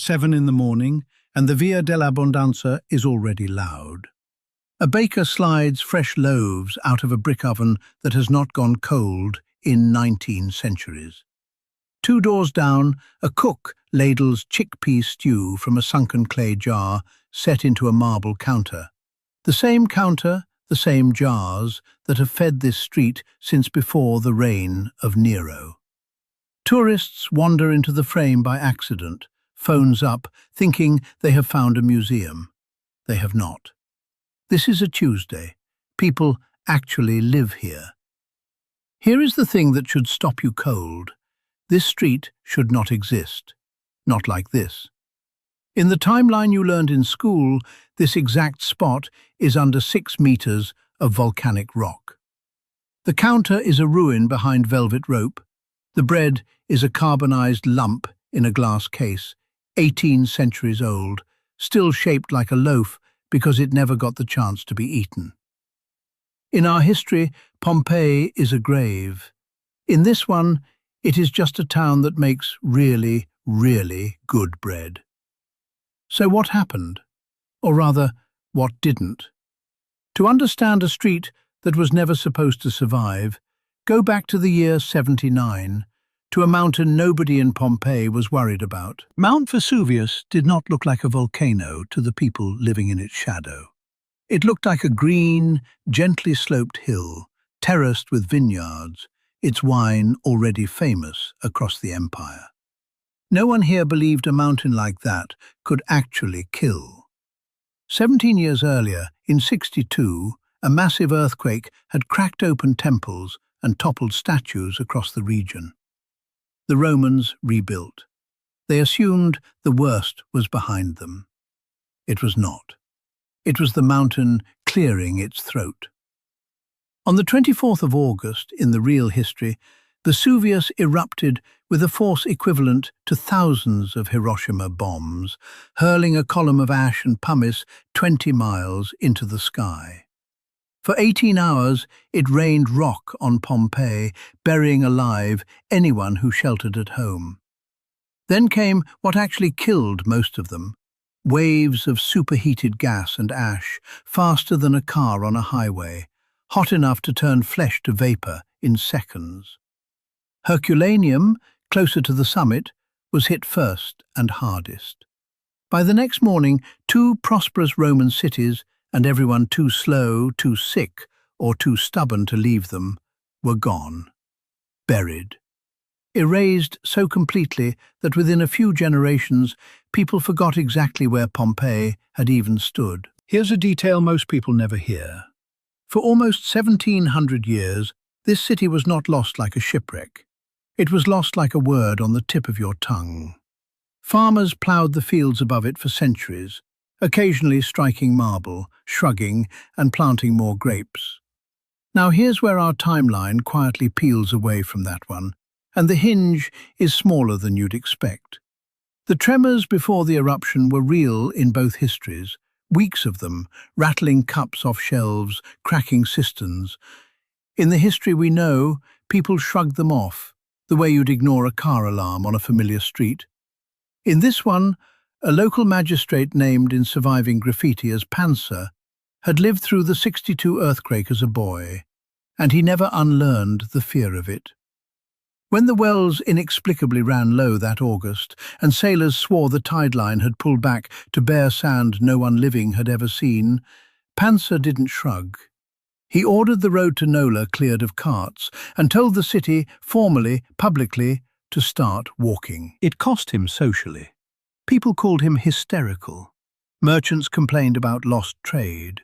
7 in the morning, and the Via dell'Abbondanza is already loud. A baker slides fresh loaves out of a brick oven that has not gone cold in 19 centuries. 2 doors down, a cook ladles chickpea stew from a sunken clay jar set into a marble counter. The same counter, the same jars that have fed this street since before the reign of Nero. Tourists wander into the frame by accident, phones up, thinking they have found a museum. They have not. This is a Tuesday. People actually live here. Here is the thing that should stop you cold. This street should not exist. Not like this. In the timeline you learned in school, this exact spot is under 6 meters of volcanic rock. The counter is a ruin behind velvet rope. The bread is a carbonized lump in a glass case, 18 centuries old, still shaped like a loaf because it never got the chance to be eaten. In our history, Pompeii is a grave. In this one, it is just a town that makes really, really good bread. So what happened? Or rather, what didn't? To understand a street that was never supposed to survive, go back to the year 79, to a mountain nobody in Pompeii was worried about. Mount Vesuvius did not look like a volcano to the people living in its shadow. It looked like a green, gently sloped hill, terraced with vineyards, its wine already famous across the empire. No one here believed a mountain like that could actually kill. 17 years earlier, in 62, a massive earthquake had cracked open temples and toppled statues across the region. The Romans rebuilt. They assumed the worst was behind them. It was not. It was the mountain clearing its throat. On the 24th of August, in the real history, Vesuvius erupted with a force equivalent to thousands of Hiroshima bombs, hurling a column of ash and pumice 20 miles into the sky. For 18 hours, it rained rock on Pompeii, burying alive anyone who sheltered at home. Then came what actually killed most of them, waves of superheated gas and ash, faster than a car on a highway, hot enough to turn flesh to vapor in seconds. Herculaneum, closer to the summit, was hit first and hardest. By the next morning, 2 prosperous Roman cities, and everyone too slow, too sick, or too stubborn to leave them, were gone, buried, erased so completely that within a few generations people forgot exactly where Pompeii had even stood. Here's a detail most people never hear. For almost 1700 years, this city was not lost like a shipwreck. It was lost like a word on the tip of your tongue. Farmers ploughed the fields above it for centuries, occasionally striking marble, shrugging, and planting more grapes. Now here's where our timeline quietly peels away from that one, and the hinge is smaller than you'd expect. The tremors before the eruption were real in both histories, weeks of them, rattling cups off shelves, cracking cisterns. In the history we know, people shrugged them off, the way you'd ignore a car alarm on a familiar street. In this one, a local magistrate named in surviving graffiti as Panzer had lived through the 62 earthquake as a boy, and he never unlearned the fear of it. When the wells inexplicably ran low that August, and sailors swore the tide line had pulled back to bare sand no one living had ever seen, Panzer didn't shrug. He ordered the road to Nola cleared of carts and told the city, formally, publicly, to start walking. It cost him socially. People called him hysterical. Merchants complained about lost trade.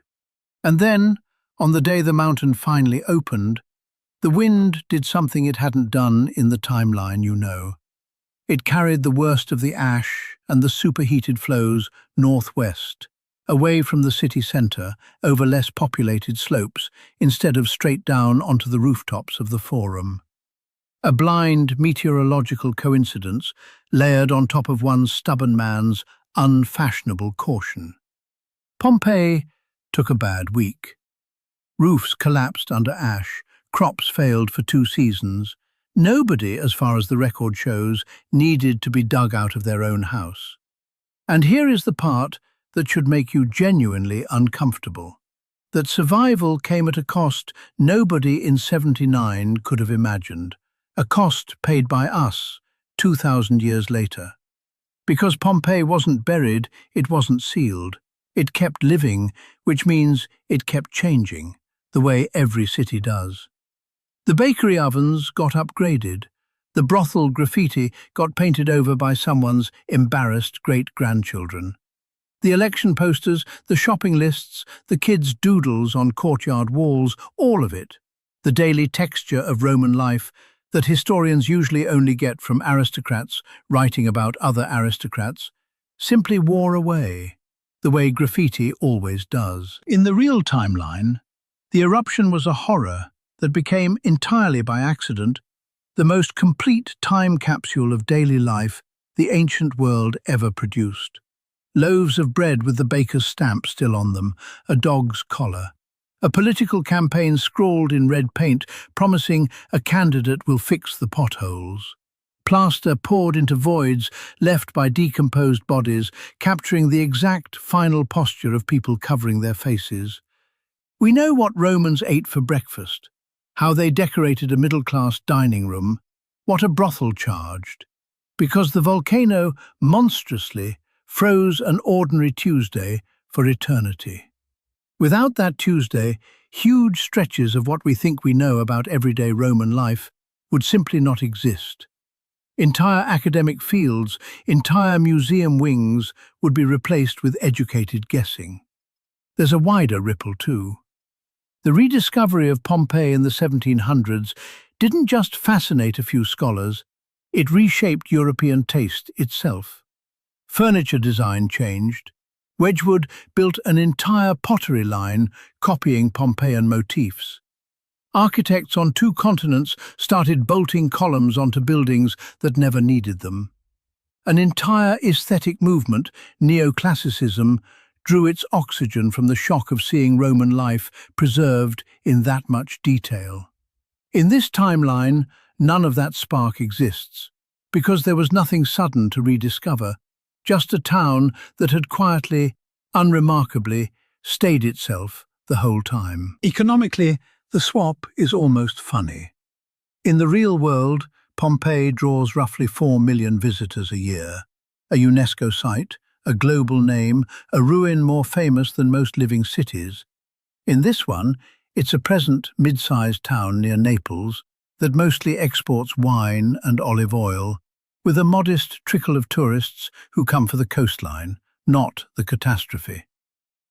And then, on the day the mountain finally opened, the wind did something it hadn't done in the timeline you know. It carried the worst of the ash and the superheated flows northwest, away from the city centre, over less populated slopes, instead of straight down onto the rooftops of the Forum. A blind meteorological coincidence layered on top of one stubborn man's unfashionable caution. Pompeii took a bad week. Roofs collapsed under ash, crops failed for 2 seasons. Nobody, as far as the record shows, needed to be dug out of their own house. And here is the part that should make you genuinely uncomfortable. That survival came at a cost nobody in 79 could have imagined. A cost paid by us 2,000 years later. Because Pompeii wasn't buried, it wasn't sealed. It kept living, which means it kept changing, the way every city does. The bakery ovens got upgraded. The brothel graffiti got painted over by someone's embarrassed great-grandchildren. The election posters, the shopping lists, the kids' doodles on courtyard walls, all of it, the daily texture of Roman life that historians usually only get from aristocrats writing about other aristocrats, simply wore away, the way graffiti always does. In the real timeline, the eruption was a horror that became, entirely by accident, the most complete time capsule of daily life the ancient world ever produced. Loaves of bread with the baker's stamp still on them, a dog's collar. A political campaign scrawled in red paint promising a candidate will fix the potholes. Plaster poured into voids left by decomposed bodies, capturing the exact final posture of people covering their faces. We know what Romans ate for breakfast, how they decorated a middle-class dining room, what a brothel charged, because the volcano monstrously froze an ordinary Tuesday for eternity. Without that Tuesday, huge stretches of what we think we know about everyday Roman life would simply not exist. Entire academic fields, entire museum wings would be replaced with educated guessing. There's a wider ripple too. The rediscovery of Pompeii in the 1700s didn't just fascinate a few scholars, it reshaped European taste itself. Furniture design changed. Wedgwood built an entire pottery line copying Pompeian motifs. Architects on 2 continents started bolting columns onto buildings that never needed them. An entire aesthetic movement, neoclassicism, drew its oxygen from the shock of seeing Roman life preserved in that much detail. In this timeline, none of that spark exists, because there was nothing sudden to rediscover, just a town that had quietly, unremarkably, stayed itself the whole time. Economically, the swap is almost funny. In the real world, Pompeii draws roughly 4 million visitors a year. A UNESCO site, a global name, a ruin more famous than most living cities. In this one, it's a present mid-sized town near Naples that mostly exports wine and olive oil, with a modest trickle of tourists who come for the coastline, not the catastrophe.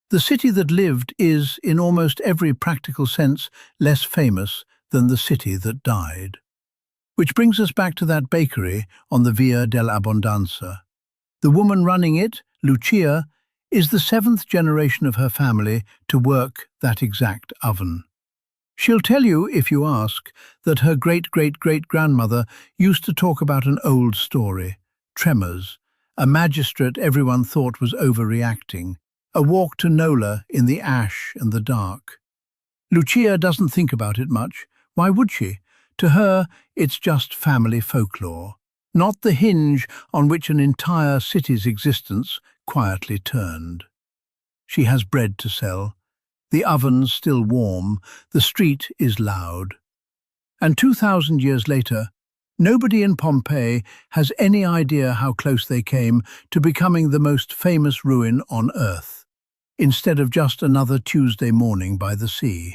The city that lived is, in almost every practical sense, less famous than the city that died. Which brings us back to that bakery on the Via dell'Abbondanza. The woman running it, Lucia, is the 7th generation of her family to work that exact oven. She'll tell you, if you ask, that her great-great-great-grandmother used to talk about an old story, Tremors, a magistrate everyone thought was overreacting, a walk to Nola in the ash and the dark. Lucia doesn't think about it much. Why would she? To her, it's just family folklore, not the hinge on which an entire city's existence quietly turned. She has bread to sell. The oven's still warm, the street is loud. And 2,000 years later, nobody in Pompeii has any idea how close they came to becoming the most famous ruin on Earth, instead of just another Tuesday morning by the sea.